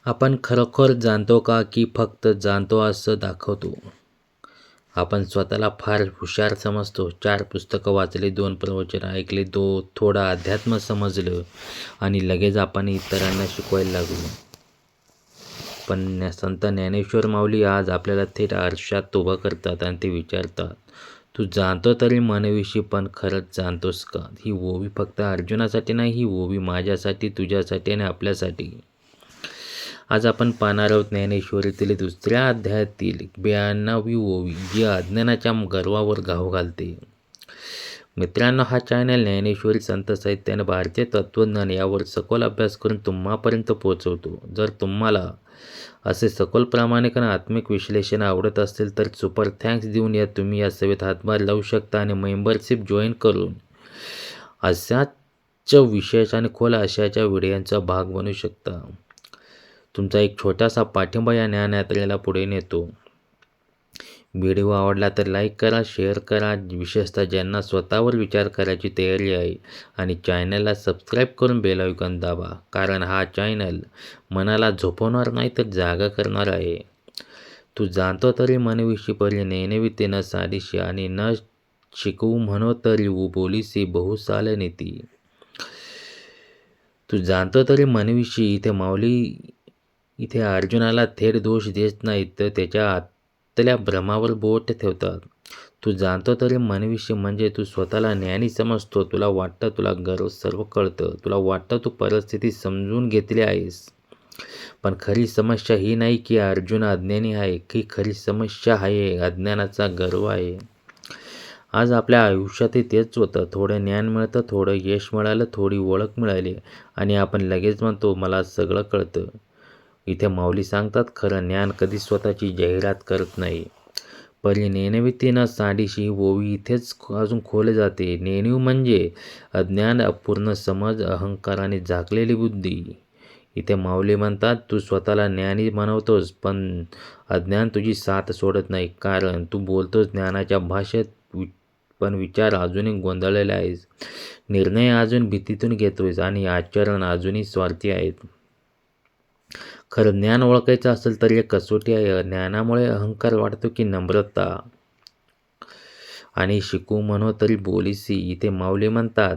आपण खरोखर जाणतो का की फक्त जाणतो असं दाखवतो? आपण स्वतःला फार हुशार समजतो. 4 पुस्तकं वाचली, 2 प्रवचन ऐकले, थोडं अध्यात्म समजलं आणि लगेच आपण इतरांना शिकवायला लागलो. पण संत ज्ञानेश्वर माऊली आज आपल्याला थेट आरशात उभं करतात आणि ते विचारतात, तू जाणतो तरी मनविषयी पण खरंच जाणतोस का? ही ओवी फक्त अर्जुनासाठी नाही, ही ओवी माझ्यासाठी, तुझ्यासाठी आणि आपल्यासाठी. आज आपण पाहणार आहोत ज्ञानेश्वरीतील दुसऱ्या अध्यायातील 92वी ओवी, जी अज्ञानाच्या गर्वावर घाव घालते. मित्रांनो, हा चॅनल ज्ञानेश्वरी संत साहित्य आणि भारतीय तत्त्वज्ञान यावर सखोल अभ्यास करून तुम्हापर्यंत पोहोचवतो. जर तुम्हाला असे सखोल प्रामाणिक आणि आत्मिक विश्लेषण आवडत असेल तर सुपर थँक्स देऊन तुम्ही या सेवेत हातभार लावू शकता आणि मेंबरशिप जॉईन करून अशाच विशेष आणि खोल आशयाच्या व्हिडिओचा भाग बनू शकता. तुमचा एक छोटासा पाठिंबा या ज्ञानयात्रेला पुढे नेतो. व्हिडिओ आवडला तर लाईक करा, शेअर करा, विशेषतः ज्यांना स्वतःवर विचार करायची तयारी आहे, आणि चॅनलला सबस्क्राईब करून बेल आयकॉन दाबा, कारण हा चॅनल मनाला झोपवणार नाही तर जागा करणार आहे. तू जाणतो तरी मनविषयी परी नेणविते न साडीशी, आणि न शिकवू म्हणो तरी बोलीसी बहुसाल नीती. तू जाणतो तरी मनविषयी इथे अर्जुनाला थेट दोष देत नाहीत, तर त्याच्या आतल्या भ्रमावर बोट ठेवतात. तू जाणतो तरी मनविषयी म्हणजे तू स्वतःला ज्ञानी समजतो. तुला वाटतं तुला सर्व कळतं. तुला वाटतं तू परिस्थिती समजून घेतली आहेस. पण खरी समस्या ही नाही की अर्जुन अज्ञानी आहे, की खरी समस्या आहे अज्ञानाचा गर्व आहे. आज आपल्या आयुष्यातही तेच होतं. थोडं ज्ञान मिळतं, थोडं यश मिळालं, थोडी ओळख मिळाली आणि आपण लगेच म्हणतो मला सगळं कळतं. इथे माऊली सांगतात, खरं ज्ञान कधी स्वतःची जाहिरात करत नाही. परी नेणविते न साडीशी ओवी इथेच अजून खोल जाते. नेणीव म्हणजे अज्ञान, अपूर्ण समज, अहंकाराने झाकलेली बुद्धी. इथे माऊली म्हणतात, तू स्वतःला ज्ञानी म्हणवतोस, पण अज्ञान तुझी साथ सोडत नाही. कारण तू बोलतोस ज्ञानाच्या भाषेत, पण विचार अजूनही गोंधळलेले आहेस. निर्णय अजून भीतीतून घेतोयस आणि आचरण अजूनही स्वार्थी आहेत. खरं ज्ञान ओळखायचं असेल तर एक कसोटी आहे. ज्ञानामुळे अहंकार वाढतो की नम्रता, आणि शिकू म्हणो तरी बोलीसी. इथे माऊली म्हणतात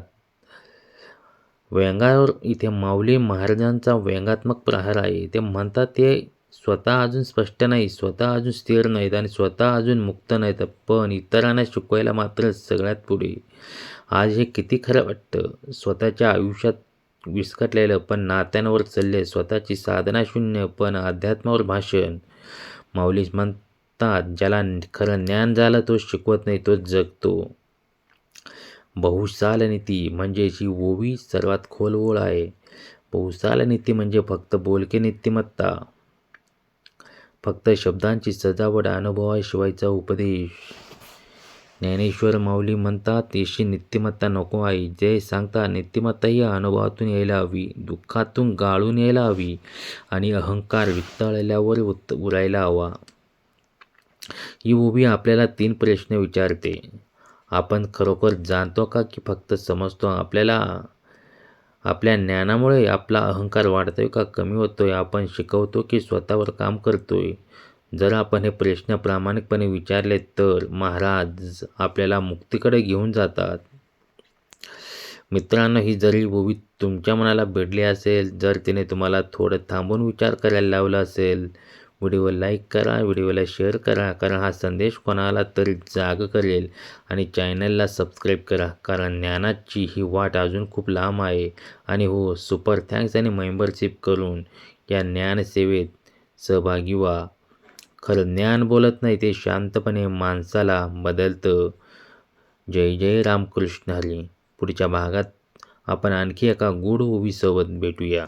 व्यंगावर, इथे माऊली महाराजांचा व्यंगात्मक प्रहार आहे. ते म्हणतात ते स्वतः अजून स्पष्ट नाही, स्वतः अजून स्थिर नाहीत आणि स्वतः अजून मुक्त नाहीत, पण इतरांना शिकवायला मात्र सगळ्यात पुढे. आज हे किती खरं वाटतं. स्वतःच्या आयुष्यात विस्कटलेलं पण नात्यांवर चालले, स्वतःची साधना शून्य पण अध्यात्मावर भाषण. माऊली म्हणतात ज्याला खरं ज्ञान झालं तो शिकवत नाही, तो जगतो. बहुसाल नीती म्हणजे ही ओवी सर्वात खोल ओळ आहे. बहुसाल नीती म्हणजे फक्त बोलके नीतिमत्ता, फक्त शब्दांची सजावट, अनुभवाशिवायचा उपदेश. ज्ञानेश्वर माऊली म्हणतात अशी नीतिमत्ता नको आहे. जे सांगतात नीतिमत्ता ही अनुभवातून यायला हवी, दुःखातून गाळून यायला हवी आणि अहंकार वितळल्यावर उरायला हवा. ही ओवी आपल्याला 3 प्रश्न विचारते. आपण खरोखर जाणतो का की फक्त समजतो? आपल्या ज्ञानामुळे आपला अहंकार वाढतोय का कमी होतोय? आपण शिकवतो की स्वतःवर काम करतोय? जर आपण हे प्रश्न प्रामाणिकपणे विचारले तर महाराज आपल्याला मुक्तीकडे घेऊन जातात. मित्रांनो, ही जरी ओवी तुमच्या मनाला भिडली असेल, जर तिने तुम्हाला थोडं थांबून विचार करायला लावला असेल, व्हिडिओ लाईक करा, व्हिडिओला शेअर करा, कारण हा संदेश कोणाला तरी जाग करेल, आणि चॅनलला सबस्क्राईब करा, कारण ज्ञानाची ही वाट अजून खूप लांब आहे. आणि हो, सुपर थँक्स आणि मेंबरशिप करून या ज्ञानसेवेत सहभागी व्हा. खरं ज्ञान बोलत नाही, ते शांतपणे माणसाला बदलतं. जय जय रामकृष्ण हरी. पुढच्या भागात आपण आणखी एका गूढ ओवीसोबत भेटूया.